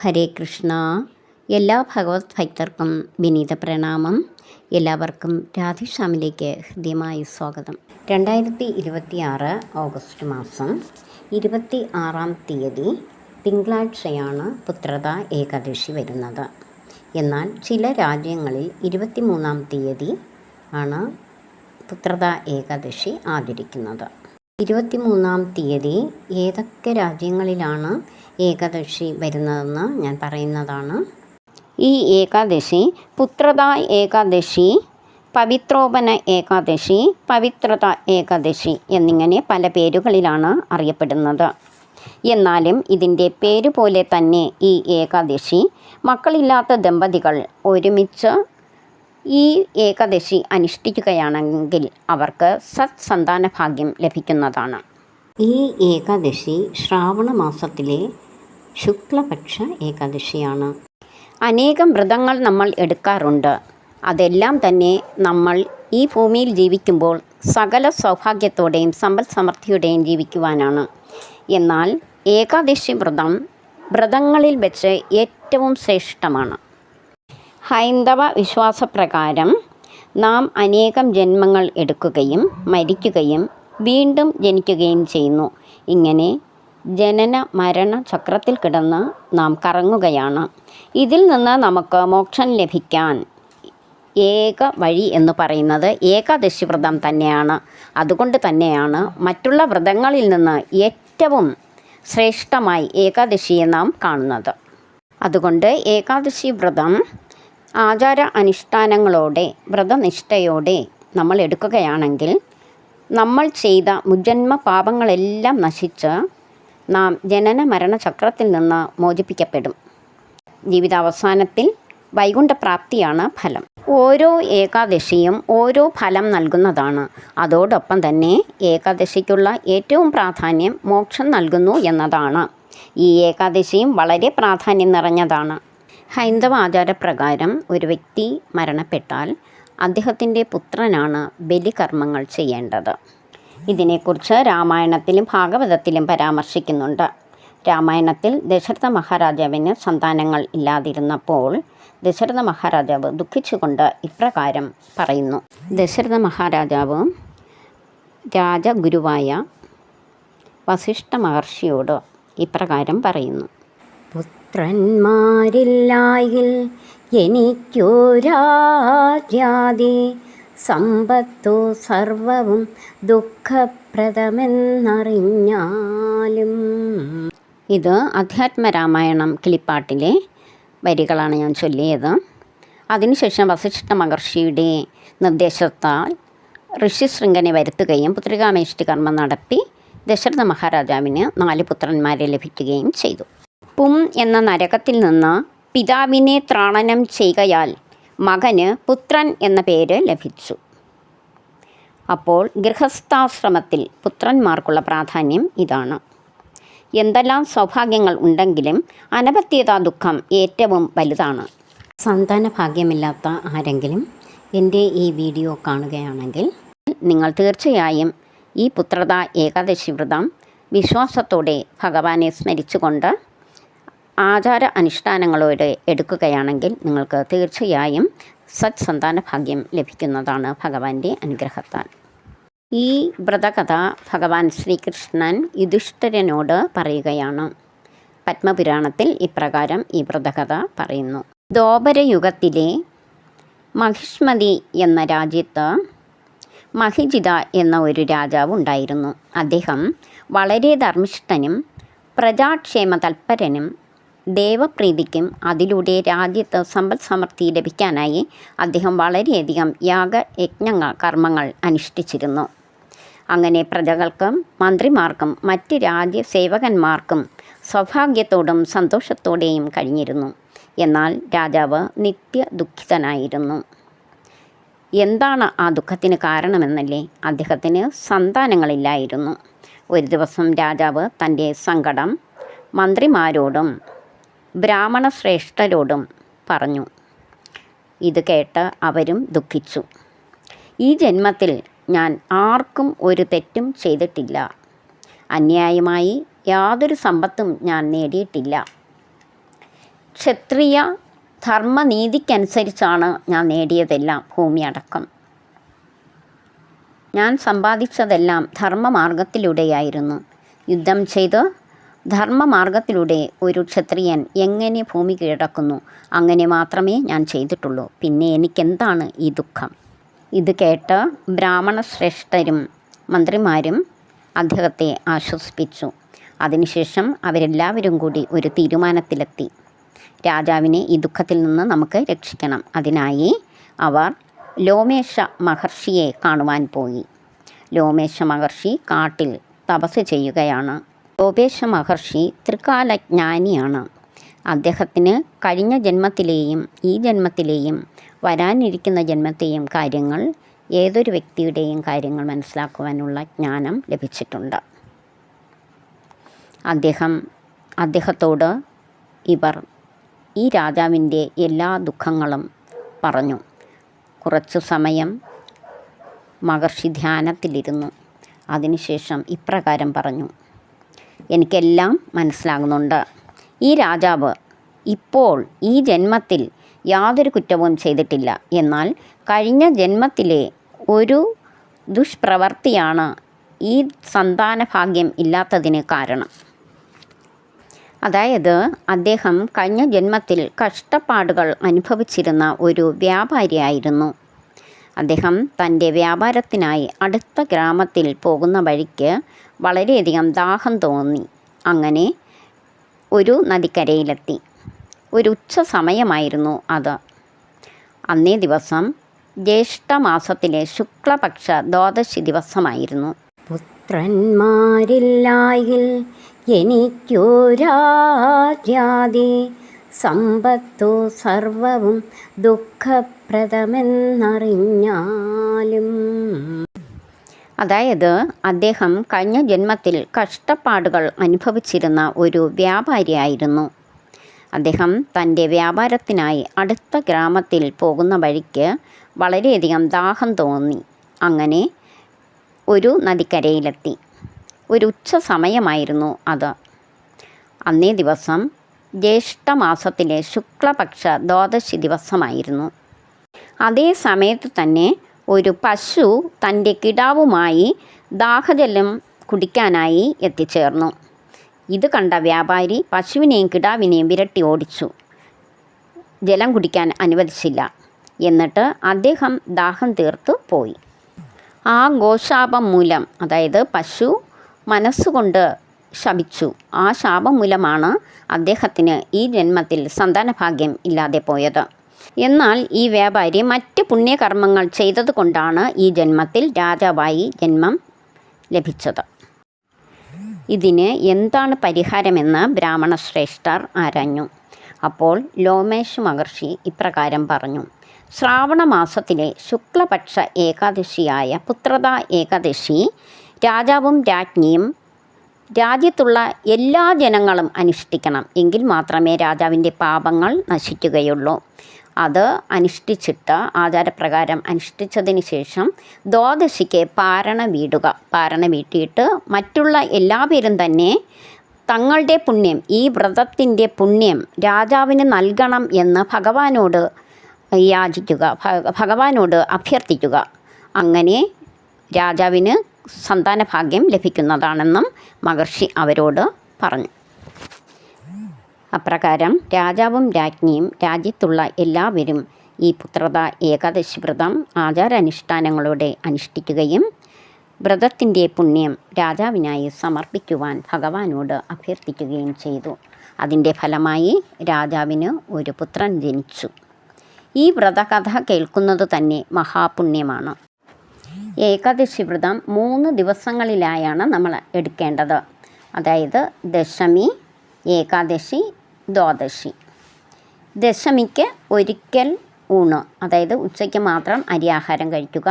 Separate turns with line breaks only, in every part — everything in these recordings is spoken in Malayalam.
ഹരേ കൃഷ്ണ. എല്ലാ ഭഗവത് ഭക്തർക്കും വിനീത പ്രണാമം. എല്ലാവർക്കും രാധേശ്യാമിലേക്ക് ഹൃദ്യമായ സ്വാഗതം. 2026 ഓഗസ്റ്റ് മാസം 26-ാം തീയതി തിങ്കളാഴ്ചയാണ് പുത്രത ഏകാദശി വരുന്നത്. എന്നാൽ ചില രാജ്യങ്ങളിൽ 23-ാം തീയതി ആണ് പുത്രത ഏകാദശി ആചരിക്കുന്നത്. 23-ാം തീയതി ഏതൊക്കെ രാജ്യങ്ങളിലാണ് ഏകാദശി വരുന്നതെന്ന് ഞാൻ പറയുന്നതാണ്. ഈ ഏകാദശി പുത്രത ഏകാദശി, പവിത്രോപന ഏകാദശി, പവിത്രത ഏകാദശി എന്നിങ്ങനെ പല പേരുകളിലാണ് അറിയപ്പെടുന്നത്. എന്നാലും ഇതിൻ്റെ പേര് പോലെ തന്നെ ഈ ഏകാദശി മക്കളില്ലാത്ത ദമ്പതികൾ ഒരുമിച്ച് ഈ ഏകാദശി അനുഷ്ഠിക്കുകയാണെങ്കിൽ അവർക്ക് സത്സന്താന ഭാഗ്യം ലഭിക്കുന്നതാണ്. ഈ ഏകാദശി ശ്രാവണ മാസത്തിലെ ശുക്ലപക്ഷ ഏകാദശിയാണ്. അനേകം വ്രതങ്ങൾ നമ്മൾ എടുക്കാറുണ്ട്. അതെല്ലാം തന്നെ നമ്മൾ ഈ ഭൂമിയിൽ ജീവിക്കുമ്പോൾ സകല സൗഭാഗ്യത്തോടെയും സമ്പൽ സമൃദ്ധിയുടെയും ജീവിക്കുവാനാണ്. എന്നാൽ ഏകാദശി വ്രതങ്ങളിൽ വെച്ച് ഏറ്റവും ശ്രേഷ്ഠമാണ്. ഹൈന്ദവ വിശ്വാസപ്രകാരം നാം അനേകം ജന്മങ്ങൾ എടുക്കുകയും മരിക്കുകയും വീണ്ടും ജനിക്കുകയും ചെയ്യുന്നു. ഇങ്ങനെ ജനന മരണ ചക്രത്തിൽ കിടന്ന് നാം കറങ്ങുകയാണ്. ഇതിൽ നിന്ന് നമുക്ക് മോക്ഷം ലഭിക്കാൻ ഏക വഴി എന്ന് പറയുന്നത് ഏകാദശി വ്രതം തന്നെയാണ്. അതുകൊണ്ട് തന്നെയാണ് മറ്റുള്ള വ്രതങ്ങളിൽ നിന്ന് ഏറ്റവും ശ്രേഷ്ഠമായി ഏകാദശിയെ നാം കാണുന്നത്. അതുകൊണ്ട് ഏകാദശി വ്രതം ആചാര അനുഷ്ഠാനങ്ങളോടെ വ്രതനിഷ്ഠയോടെ നമ്മൾ എടുക്കുകയാണെങ്കിൽ നമ്മൾ ചെയ്ത മുജ്ജന്മ പാപങ്ങളെല്ലാം നശിച്ച് നാം ജനന മരണ ചക്രത്തിൽ നിന്ന് മോചിപ്പിക്കപ്പെടും. ജീവിതാവസാനത്തിൽ വൈകുണ്ഠപ്രാപ്തിയാണ് ഫലം. ഓരോ ഏകാദശിയും ഓരോ ഫലം നൽകുന്നതാണ്. അതോടൊപ്പം തന്നെ ഏകാദശിക്കുള്ള ഏറ്റവും പ്രാധാന്യം മോക്ഷം നൽകുന്നു എന്നതാണ്. ഈ ഏകാദശിയും വളരെ പ്രാധാന്യം നിറഞ്ഞതാണ്. ഹൈന്ദവ ആചാരപ്രകാരം ഒരു വ്യക്തി മരണപ്പെട്ടാൽ അദ്ദേഹത്തിൻ്റെ പുത്രനാണ് ബലികർമ്മങ്ങൾ ചെയ്യേണ്ടത്. ഇതിനെക്കുറിച്ച് രാമായണത്തിലും ഭാഗവതത്തിലും പരാമർശിക്കുന്നുണ്ട്. രാമായണത്തിൽ ദശരഥ മഹാരാജാവിന് സന്താനങ്ങൾ ഇല്ലാതിരുന്നപ്പോൾ ദശരഥ മഹാരാജാവ് ദുഃഖിച്ചുകൊണ്ട് ഇപ്രകാരം പറയുന്നു. ദശരഥ മഹാരാജാവ് രാജഗുരുവായ വസിഷ്ഠ മഹർഷിയോട് ഇപ്രകാരം പറയുന്നു. പുത്രന്മാരില്ലായിൽ എനിക്കോ രാജ്യാദി സമ്പത്തോ സർവവും ദുഃഖപ്രദമെന്നറിഞ്ഞാലും. ഇത് അധ്യാത്മരാമായണം കിളിപ്പാട്ടിലെ വരികളാണ് ഞാൻ ചൊല്ലിയത്. അതിനുശേഷം വസിഷ്ഠ മഹർഷിയുടെ നിർദ്ദേശത്താൽ ഋഷിശൃംഗനെ വരുത്തുകയും പുത്രികാമേഷ്ടി കർമ്മം നടത്തി ദശരഥ മഹാരാജാവിന് 4 പുത്രന്മാരെ ലഭിക്കുകയും ചെയ്തു. പും എന്ന നരകത്തിൽ നിന്ന് പിതാവിനെ ത്രാണനം ചെയ്യുകയാൽ മകന് പുത്രൻ എന്ന പേര് ലഭിച്ചു. അപ്പോൾ ഗൃഹസ്ഥാശ്രമത്തിൽ പുത്രന്മാർക്കുള്ള പ്രാധാന്യം ഇതാണ്. എന്തെല്ലാം സൗഭാഗ്യങ്ങൾ ഉണ്ടെങ്കിലും അനപത്യതാ ദുഃഖം ഏറ്റവും വലുതാണ്. സന്താന ഭാഗ്യമില്ലാത്ത ആരെങ്കിലും എൻ്റെ ഈ വീഡിയോ കാണുകയാണെങ്കിൽ നിങ്ങൾ തീർച്ചയായും ഈ പുത്രത ഏകാദശി വ്രതം വിശ്വാസത്തോടെ ഭഗവാനെ സ്മരിച്ചുകൊണ്ട് ആചാര അനുഷ്ഠാനങ്ങളോടെ എടുക്കുകയാണെങ്കിൽ നിങ്ങൾക്ക് തീർച്ചയായും സത്സന്താന ഭാഗ്യം ലഭിക്കുന്നതാണ് ഭഗവാന്റെ അനുഗ്രഹത്താൽ. ഈ വ്രതകഥ ഭഗവാൻ ശ്രീകൃഷ്ണൻ യുധിഷ്ഠിരനോട് പറയുകയാണ്. പത്മപുരാണത്തിൽ ഇപ്രകാരം ഈ വ്രതകഥ പറയുന്നു. ദ്വാപരയുഗത്തിലെ മഹിഷ്മതി എന്ന രാജ്യത്ത് മഹിജിത എന്ന ഒരു രാജാവ് ഉണ്ടായിരുന്നു. അദ്ദേഹം വളരെ ധർമ്മിഷ്ഠനും പ്രജാക്ഷേമ തൽപരനും ദേവപ്രീതിക്കും അതിലൂടെ രാജ്യത്ത് സമ്പൽ സമൃദ്ധി ലഭിക്കാനായി അദ്ദേഹം വളരെയധികം യാഗയജ്ഞ കർമ്മങ്ങൾ അനുഷ്ഠിച്ചിരുന്നു. അങ്ങനെ പ്രജകൾക്കും മന്ത്രിമാർക്കും മറ്റ് രാജ്യസേവകന്മാർക്കും സൗഭാഗ്യത്തോടും സന്തോഷത്തോടെയും കഴിഞ്ഞിരുന്നു. എന്നാൽ രാജാവ് നിത്യ ദുഃഖിതനായിരുന്നു. എന്താണ് ആ ദുഃഖത്തിന് കാരണമെന്നല്ലേ? അദ്ദേഹത്തിന് സന്താനങ്ങളില്ലായിരുന്നു. ഒരു ദിവസം രാജാവ് തൻ്റെ സങ്കടം മന്ത്രിമാരോടും ബ്രാഹ്മണ ശ്രേഷ്ഠരോടും പറഞ്ഞു. ഇത് കേട്ട് അവരും ദുഃഖിച്ചു. ഈ ജന്മത്തിൽ ഞാൻ ആർക്കും ഒരു തെറ്റും ചെയ്തിട്ടില്ല. അന്യായമായി യാതൊരു സമ്പത്തും ഞാൻ നേടിയിട്ടില്ല. ക്ഷത്രിയ ധർമ്മനീതിക്കനുസരിച്ചാണ് ഞാൻ നേടിയതെല്ലാം, ഭൂമി അടക്കം. ഞാൻ സമ്പാദിച്ചതെല്ലാം ധർമ്മമാർഗത്തിലൂടെയായിരുന്നു. യുദ്ധം ചെയ്ത് ധർമ്മമാർഗത്തിലൂടെ ഒരു ക്ഷത്രിയൻ എങ്ങനെ ഭൂമി കീഴടക്കുന്നു, അങ്ങനെ മാത്രമേ ഞാൻ ചെയ്തിട്ടുള്ളൂ. പിന്നെ എനിക്കെന്താണ് ഈ ദുഃഖം? ഇത് കേട്ട് ബ്രാഹ്മണ ശ്രേഷ്ഠരും മന്ത്രിമാരും അദ്ദേഹത്തെ ആശ്വസിപ്പിച്ചു. അതിനുശേഷം അവരെല്ലാവരും കൂടി ഒരു തീരുമാനത്തിലെത്തി. രാജാവിനെ ഈ ദുഃഖത്തിൽ നിന്ന് നമുക്ക് രക്ഷിക്കണം. അതിനായി അവർ ലോമേശ മഹർഷിയെ കാണുവാൻ പോയി. ലോമേശ മഹർഷി കാട്ടിൽ തപസ് ചെയ്യുകയാണ്. ലോമേശ മഹർഷി ത്രികാലജ്ഞാനിയാണ്. അദ്ദേഹത്തിന് കഴിഞ്ഞ ജന്മത്തിലെയും ഈ ജന്മത്തിലെയും വരാനിരിക്കുന്ന ജന്മത്തെയും കാര്യങ്ങൾ, ഏതൊരു വ്യക്തിയുടെയും കാര്യങ്ങൾ മനസ്സിലാക്കുവാനുള്ള ജ്ഞാനം ലഭിച്ചിട്ടുണ്ട്. അദ്ദേഹത്തോട് ഇവർ ഈ രാജാവിൻ്റെ എല്ലാ ദുഃഖങ്ങളും പറഞ്ഞു. കുറച്ചു സമയം മഹർഷി ധ്യാനത്തിലിരുന്നു. അതിനുശേഷം ഇപ്രകാരം പറഞ്ഞു: എനിക്കെല്ലാം മനസ്സിലാകുന്നുണ്ട്. ഈ രാജാവ് ഇപ്പോൾ ഈ ജന്മത്തിൽ യാതൊരു കുറ്റവും ചെയ്തിട്ടില്ല. എന്നാൽ കഴിഞ്ഞ ജന്മത്തിലെ ഒരു ദുഷ്പ്രവൃത്തിയാണ് ഈ സന്താനഭാഗ്യം ഇല്ലാത്തതിന് കാരണം. അതായത് അദ്ദേഹം കഴിഞ്ഞ ജന്മത്തിൽ കഷ്ടപ്പാടുകൾ അനുഭവിച്ചിരുന്ന ഒരു വ്യാപാരിയായിരുന്നു. അദ്ദേഹം തൻ്റെ വ്യാപാരത്തിനായി അടുത്ത ഗ്രാമത്തിൽ പോകുന്ന വഴിക്ക് വളരെയധികം ദാഹം തോന്നി. അങ്ങനെ ഒരു നദിക്കരയിലെത്തി. ഒരു ഉച്ച സമയമായിരുന്നു അത്. അന്നേ ദിവസം ജ്യേഷ്ഠമാസത്തിലെ ശുക്ലപക്ഷ ദ്വാദശി ദിവസമായിരുന്നു. പുത്രന്മാരില്ലായിൽ എനിക്കൊരാദ്യാദി സമ്പത്തോ സർവവും ദുഃഖപ്രദമെന്നറിഞ്ഞാലും. അതായത് അദ്ദേഹം കഴിഞ്ഞ ജന്മത്തിൽ കഷ്ടപ്പാടുകൾ അനുഭവിച്ചിരുന്ന ഒരു വ്യാപാരിയായിരുന്നു. അദ്ദേഹം തൻ്റെ വ്യാപാരത്തിനായി അടുത്ത ഗ്രാമത്തിൽ പോകുന്ന വഴിക്ക് വളരെയധികം ദാഹം തോന്നി. അങ്ങനെ ഒരു നദിക്കരയിലെത്തി. ഒരു ഉച്ച സമയമായിരുന്നു അത്. അന്നേ ദിവസം ജ്യേഷ്ഠമാസത്തിലെ ശുക്ലപക്ഷ ദ്വാദശി ദിവസമായിരുന്നു. അതേ സമയത്ത് തന്നെ ഒരു പശു തൻ്റെ കിടാവുമായി ദാഹജലം കുടിക്കാനായി എത്തിച്ചേർന്നു. ഇത് കണ്ട വ്യാപാരി പശുവിനെയും കിടാവിനെയും വിരട്ടി ഓടിച്ചു. ജലം കുടിക്കാൻ അനുവദിച്ചില്ല. എന്നിട്ട് അദ്ദേഹം ദാഹം തീർത്തു പോയി. ആ ഗോശാപം മൂലം, അതായത് പശു മനസ്സുകൊണ്ട് ശപിച്ചു. ആ ശാപം മൂലമാണ് അദ്ദേഹത്തിന് ഈ ജന്മത്തിൽ സന്താനഭാഗ്യം ഇല്ലാതെ പോയത്. എന്നാൽ ഈ വ്യാപാരി മറ്റ് പുണ്യകർമ്മങ്ങൾ ചെയ്തതുകൊണ്ടാണ് ഈ ജന്മത്തിൽ രാജാവായി ജന്മം ലഭിച്ചത്. ഇതിന് എന്താണ് പരിഹാരമെന്ന് ബ്രാഹ്മണ ശ്രേഷ്ഠർ ആരാഞ്ഞു. അപ്പോൾ ലോമേശ മഹർഷി ഇപ്രകാരം പറഞ്ഞു: ശ്രാവണ മാസത്തിലെ ശുക്ലപക്ഷ ഏകാദശിയായ പുത്രദാ ഏകാദശി രാജാവും രാജ്ഞിയും രാജ്യത്തുള്ള എല്ലാ ജനങ്ങളും അനുഷ്ഠിക്കണം. എങ്കിൽ മാത്രമേ രാജാവിൻ്റെ പാപങ്ങൾ നശിക്കുകയുള്ളൂ. അത് അനുഷ്ഠിച്ചിട്ട്, ആചാരപ്രകാരം അനുഷ്ഠിച്ചതിന് ശേഷം ദ്വാദശിക്ക് പാരണ വീടുക. പാരണ വീട്ടിയിട്ട് മറ്റുള്ള എല്ലാവരും തന്നെ തങ്ങളുടെ പുണ്യം, ഈ വ്രതത്തിൻ്റെ പുണ്യം രാജാവിന് നൽകണം എന്ന് ഭഗവാനോട് യാചിക്കുക, ഭഗവാനോട് അഭ്യർത്ഥിക്കുക. അങ്ങനെ രാജാവിന് സന്താനഭാഗ്യം ലഭിക്കുന്നതാണെന്നും മഹർഷി അവരോട് പറഞ്ഞു. അപ്രകാരം രാജാവും രാജ്ഞിയും രാജ്യത്തുള്ള എല്ലാവരും ഈ പുത്രദാ ഏകാദശി വ്രതം ആചാരാനുഷ്ഠാനങ്ങളോടെ അനുഷ്ഠിക്കുകയും വ്രതത്തിൻ്റെ പുണ്യം രാജാവിനായി സമർപ്പിക്കുവാൻ ഭഗവാനോട് അഭ്യർത്ഥിക്കുകയും ചെയ്തു. അതിൻ്റെ ഫലമായി രാജാവിന് ഒരു പുത്രൻ ജനിച്ചു. ഈ വ്രതകഥ കേൾക്കുന്നത് തന്നെ മഹാപുണ്യമാണ്. ഏകാദശി വ്രതം 3 ദിവസങ്ങളിലായാണ് നമ്മൾ എടുക്കേണ്ടത്. അതായത് ദശമി, ഏകാദശി, ദ്വാദശി. ദശമിക്ക് ഒരിക്കൽ ഊണ്, അതായത് ഉച്ചയ്ക്ക് മാത്രം അരിയാഹാരം കഴിക്കുക.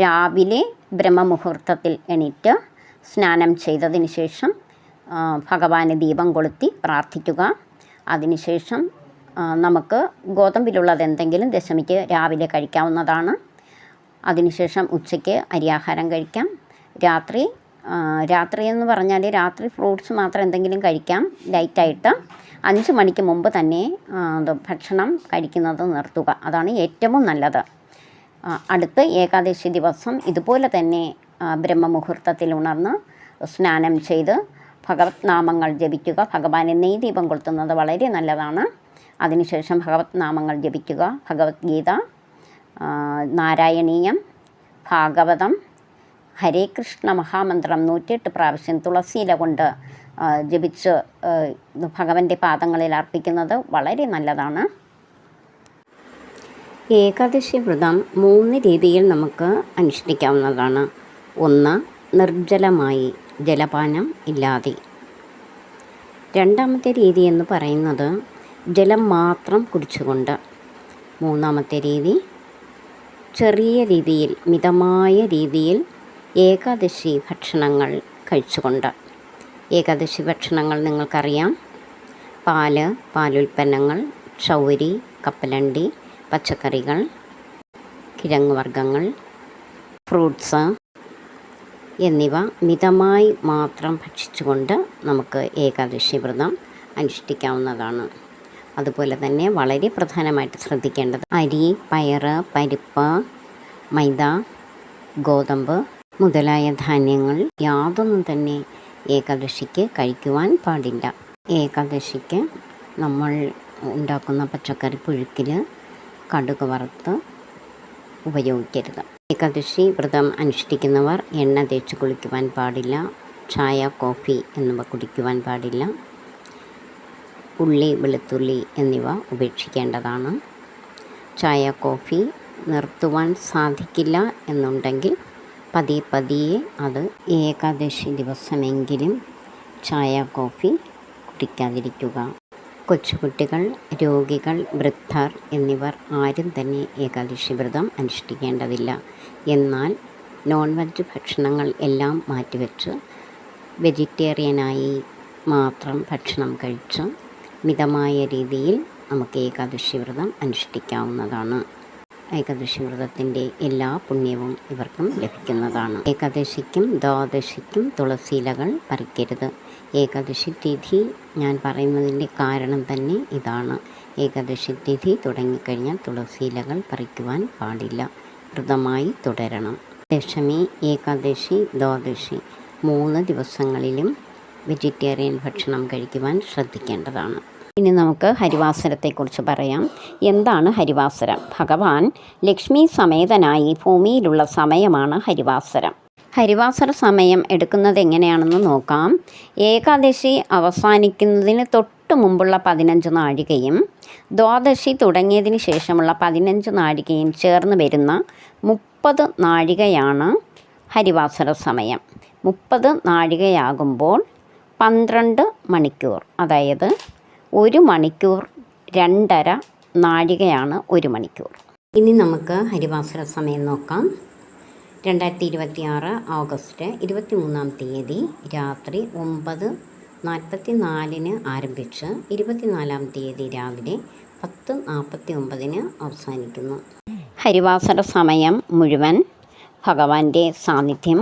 രാവിലെ ബ്രഹ്മമുഹൂർത്തത്തിൽ എണീറ്റ് സ്നാനം ചെയ്തതിന് ശേഷം ഭഗവാന് ദീപം കൊളുത്തി പ്രാർത്ഥിക്കുക. അതിനുശേഷം നമുക്ക് ഗോതമ്പിലുള്ളത് എന്തെങ്കിലും ദശമിക്ക് രാവിലെ കഴിക്കാവുന്നതാണ്. അതിനുശേഷം ഉച്ചയ്ക്ക് അരിയാഹാരം കഴിക്കാം. രാത്രി രാത്രി എന്ന് പറഞ്ഞാൽ രാത്രി ഫ്രൂട്ട്സ് മാത്രം എന്തെങ്കിലും കഴിക്കാം ലൈറ്റായിട്ട്. 5 മണിക്ക് മുമ്പ് തന്നെ ഭക്ഷണം കഴിക്കുന്നത് നിർത്തുക, അതാണ് ഏറ്റവും നല്ലത്. അടുത്ത ഏകാദശി ദിവസം ഇതുപോലെ തന്നെ ബ്രഹ്മമുഹൂർത്തത്തിൽ ഉണർന്ന് സ്നാനം ചെയ്ത് ഭഗവത് നാമങ്ങൾ ജപിക്കുക. ഭഗവാനെ നെയ്ദീപം കൊളുത്തുന്നത് വളരെ നല്ലതാണ്. അതിനുശേഷം ഭഗവത് നാമങ്ങൾ ജപിക്കുക. ഭഗവത്ഗീത, നാരായണീയം, ഭാഗവതം, ഹരേ കൃഷ്ണ മഹാമന്ത്രം 108 പ്രാവശ്യം തുളസിയില കൊണ്ട് ജപിച്ച് ഭഗവൻ്റെ പാദങ്ങളിൽ അർപ്പിക്കുന്നത് വളരെ നല്ലതാണ്. ഏകാദശി വ്രതം 3 രീതിയിൽ നമുക്ക് അനുഷ്ഠിക്കാവുന്നതാണ്. 1. നിർജ്ജലമായി, ജലപാനം ഇല്ലാതെ. 2ാമത്തെ രീതി എന്ന് പറയുന്നത് ജലം മാത്രം കുടിച്ചുകൊണ്ട്. 3ാമത്തെ രീതി ചെറിയ രീതിയിൽ, മിതമായ രീതിയിൽ ഏകാദശി ഭക്ഷണങ്ങൾ കഴിച്ചുകൊണ്ട്. ഏകാദശി ഭക്ഷണങ്ങൾ നിങ്ങൾക്കറിയാം: പാല്, പാലുൽപ്പന്നങ്ങൾ, ചൗരി, കപ്പലണ്ടി, പച്ചക്കറികൾ, കിഴങ്ങുവർഗ്ഗങ്ങൾ, ഫ്രൂട്ട്സ് എന്നിവ മിതമായി മാത്രം ഭക്ഷിച്ചുകൊണ്ട് നമുക്ക് ഏകാദശി വ്രതം അനുഷ്ഠിക്കാവുന്നതാണ്. അതുപോലെ തന്നെ വളരെ പ്രധാനമായിട്ട് ശ്രദ്ധിക്കേണ്ടത് അരി, പയറ്, പരിപ്പ്, മൈദ, ഗോതമ്പ് മുതലായ ധാന്യങ്ങൾ യാതൊന്നും തന്നെ ഏകാദശിക്ക് കഴിക്കുവാൻ പാടില്ല. ഏകാദശിക്ക് നമ്മൾ ഉണ്ടാക്കുന്ന പച്ചക്കറി പുഴുക്കിൽ കടുക് വറുത്ത് ഉപയോഗിക്കരുത്. ഏകാദശി വ്രതം അനുഷ്ഠിക്കുന്നവർ എണ്ണ തേച്ച് കുളിക്കുവാൻ പാടില്ല. ചായ, കോഫി എന്നിവ കുടിക്കുവാൻ പാടില്ല. ഉള്ളി, വെളുത്തുള്ളി എന്നിവ ഉപേക്ഷിക്കേണ്ടതാണ്. ചായ, കോഫി നിർത്തുവാൻ സാധിക്കില്ല എന്നുണ്ടെങ്കിൽ പതിയെ അത് ഏകാദശി ദിവസമെങ്കിലും ചായ, കോഫി കുടിക്കാതിരിക്കുക. കൊച്ചുകുട്ടികൾ, രോഗികൾ, വൃദ്ധർ എന്നിവർ ആരും തന്നെ ഏകാദശി വ്രതം അനുഷ്ഠിക്കേണ്ടതില്ല. എന്നാൽ നോൺ വെജ് ഭക്ഷണങ്ങൾ എല്ലാം മാറ്റിവെച്ച് വെജിറ്റേറിയനായി മാത്രം ഭക്ഷണം കഴിച്ച് മിതമായ രീതിയിൽ നമുക്ക് ഏകാദശി വ്രതം അനുഷ്ഠിക്കാവുന്നതാണ്. ഏകാദശി വ്രതത്തിൻ്റെ എല്ലാ പുണ്യവും ഇവർക്കും ലഭിക്കുന്നതാണ്. ഏകാദശിക്കും ദ്വാദശിക്കും തുളസിയിലകൾ പറിക്കരുത്. ഏകാദശി തിഥി ഞാൻ പറയുന്നതിൻ്റെ കാരണം തന്നെ ഇതാണ്. ഏകാദശി തിഥി തുടങ്ങിക്കഴിഞ്ഞാൽ തുളസിയിലകൾ പറിക്കുവാൻ പാടില്ല. വ്രതമായി തുടരണം. ദശമി, ഏകാദശി, ദ്വാദശി 3 ദിവസങ്ങളിലും വെജിറ്റേറിയൻ ഭക്ഷണം കഴിക്കുവാൻ ശ്രദ്ധിക്കേണ്ടതാണ്. ഇനി നമുക്ക് ഹരിവാസരത്തെക്കുറിച്ച് പറയാം. എന്താണ് ഹരിവാസരം? ഭഗവാൻ ലക്ഷ്മി സമേതനായി ഭൂമിയിലുള്ള സമയമാണ് ഹരിവാസരം. ഹരിവാസര സമയം എടുക്കുന്നത് എങ്ങനെയാണെന്ന് നോക്കാം. ഏകാദശി അവസാനിക്കുന്നതിന് തൊട്ട് മുമ്പുള്ള 15 നാഴികയും ദ്വാദശി തുടങ്ങിയതിന് ശേഷമുള്ള 15 നാഴികയും ചേർന്ന് വരുന്ന 30 നാഴികയാണ് ഹരിവാസര സമയം. 30 നാഴികയാകുമ്പോൾ 12 മണിക്കൂർ, അതായത് 1 മണിക്കൂർ 2.5 നാഴികയാണ് 1 മണിക്കൂർ. ഇനി നമുക്ക് ഹരിവാസര സമയം നോക്കാം. 2026 ഓഗസ്റ്റ് 23-ാം തീയതി രാത്രി 9:44 ആരംഭിച്ച് 24-ാം തീയതി രാവിലെ 10:49 അവസാനിക്കുന്നു. ഹരിവാസര സമയം മുഴുവൻ ഭഗവാന്റെ സാന്നിധ്യം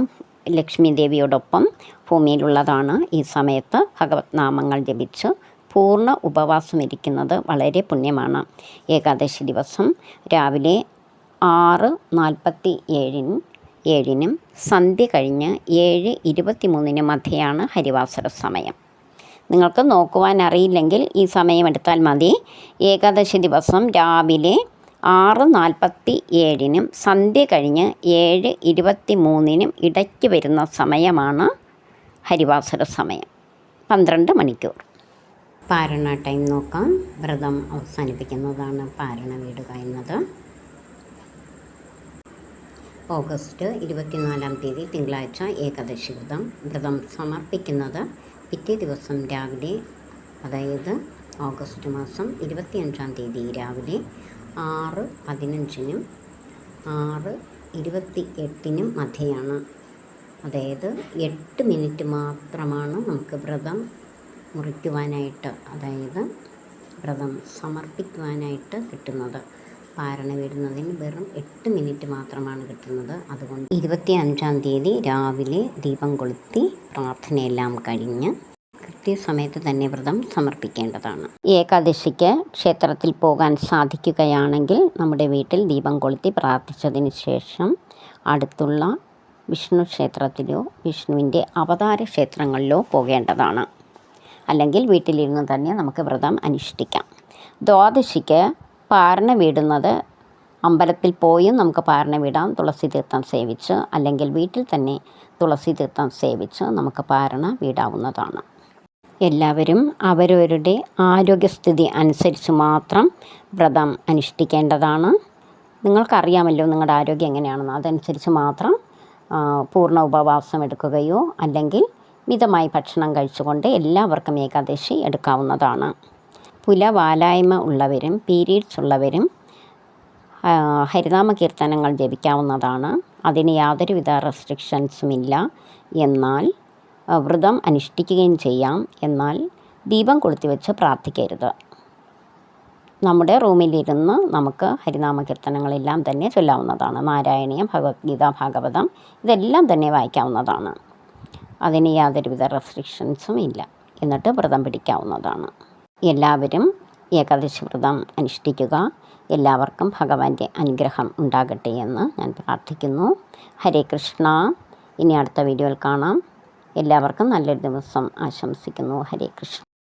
ലക്ഷ്മി ദേവിയോടൊപ്പം ഭൂമിയിലുള്ളതാണ്. ഈ സമയത്ത് ഭഗവത് നാമങ്ങൾ ജപിച്ച് പൂർണ്ണ ഉപവാസം ഇരിക്കുന്നത് വളരെ പുണ്യമാണ്. ഏകാദശി ദിവസം രാവിലെ 6:47 സന്ധ്യ കഴിഞ്ഞ് 7:23 മധ്യയാണ് ഹരിവാസര സമയം. നിങ്ങൾക്ക് നോക്കുവാൻ അറിയില്ലെങ്കിൽ ഈ സമയം എടുത്താൽ മതി. ഏകാദശി ദിവസം രാവിലെ 6:47 സന്ധ്യ കഴിഞ്ഞ് 7:23 ഇടയ്ക്ക് വരുന്ന സമയമാണ് ഹരിവാസര സമയം, 12 മണിക്കൂർ. പാരണ ടൈം നോക്കാം. വ്രതം അവസാനിപ്പിക്കുന്നതാണ് പാരണ വീടുക എന്നത്. ഓഗസ്റ്റ് 24-ാം തീയതി തിങ്കളാഴ്ച ഏകാദശി വ്രതം സമർപ്പിക്കുന്നത് പിറ്റേ ദിവസം രാവിലെ, അതായത് ഓഗസ്റ്റ് മാസം 25-ാം തീയതി രാവിലെ 6:15 6:28 മധ്യയാണ്. അതായത് 8 മിനിറ്റ് മാത്രമാണ് നമുക്ക് വ്രതം മുറിക്കുവാനായിട്ട്, അതായത് വ്രതം സമർപ്പിക്കുവാനായിട്ട് കിട്ടുന്നത്. പാരണ വിടുന്നതിന് വെറും 8 മിനിറ്റ് മാത്രമാണ് കിട്ടുന്നത്. അതുകൊണ്ട് 25-ാം തീയതി രാവിലെ ദീപം കൊളുത്തി പ്രാർത്ഥനയെല്ലാം കഴിഞ്ഞ് കൃത്യസമയത്ത് തന്നെ വ്രതം സമർപ്പിക്കേണ്ടതാണ്. ഏകാദശിക്ക് ക്ഷേത്രത്തിൽ പോകാൻ സാധിക്കുകയാണെങ്കിൽ നമ്മുടെ വീട്ടിൽ ദീപം കൊളുത്തി പ്രാർത്ഥിച്ചതിന് ശേഷം അടുത്തുള്ള വിഷ്ണു ക്ഷേത്രത്തിലോ വിഷ്ണുവിൻ്റെ അവതാര ക്ഷേത്രങ്ങളിലോ പോകേണ്ടതാണ്. അല്ലെങ്കിൽ വീട്ടിലിരുന്ന് തന്നെ നമുക്ക് വ്രതം അനുഷ്ഠിക്കാം. ദ്വാദശിക്ക് പാരണ വീടുന്നത് അമ്പലത്തിൽ പോയും നമുക്ക് പാരണ വീടാം, തുളസി തീർത്ഥം സേവിച്ച്. അല്ലെങ്കിൽ വീട്ടിൽ തന്നെ തുളസി തീർത്ഥം സേവിച്ച് നമുക്ക് പാരണ വീടാവുന്നതാണ്. എല്ലാവരും അവരവരുടെ ആരോഗ്യസ്ഥിതി അനുസരിച്ച് മാത്രം വ്രതം അനുഷ്ഠിക്കേണ്ടതാണ്. നിങ്ങൾക്കറിയാമല്ലോ നിങ്ങളുടെ ആരോഗ്യം എങ്ങനെയാണെന്ന്. അതനുസരിച്ച് മാത്രം പൂർണ്ണ ഉപവാസം എടുക്കുകയോ അല്ലെങ്കിൽ മിതമായി ഭക്ഷണം കഴിച്ചുകൊണ്ട് എല്ലാവർക്കും ഏകാദശി എടുക്കാവുന്നതാണ്. പുലവാലായ്മ ഉള്ളവരും പീരീഡ്സ് ഉള്ളവരും ഹരിനാമ കീർത്തനങ്ങൾ ജപിക്കാവുന്നതാണ്. അതിന് യാതൊരുവിധ റെസ്ട്രിക്ഷൻസുമില്ല. എന്നാൽ വ്രതം അനുഷ്ഠിക്കുകയും ചെയ്യാം. എന്നാൽ ദീപം കൊളുത്തി വെച്ച് പ്രാർത്ഥിക്കരുത്. നമ്മുടെ റൂമിലിരുന്ന് നമുക്ക് ഹരിനാമ കീർത്തനങ്ങളെല്ലാം തന്നെ ചൊല്ലാവുന്നതാണ്. നാരായണീയം, ഭഗവത്ഗീത, ഭാഗവതം ഇതെല്ലാം തന്നെ വായിക്കാവുന്നതാണ്. അതിന് യാതൊരുവിധ റെസ്ട്രിക്ഷൻസും ഇല്ല. എന്നിട്ട് വ്രതം പിടിക്കാവുന്നതാണ്. എല്ലാവരും ഏകാദശി വ്രതം അനുഷ്ഠിക്കുക. എല്ലാവർക്കും ഭഗവാന്റെ അനുഗ്രഹം ഉണ്ടാകട്ടെ എന്ന് ഞാൻ പ്രാർത്ഥിക്കുന്നു. ഹരേ കൃഷ്ണ. ഇനി അടുത്ത വീഡിയോയിൽ കാണാം. എല്ലാവർക്കും നല്ലൊരു ദിവസം ആശംസിക്കുന്നു. ഹരേ കൃഷ്ണ.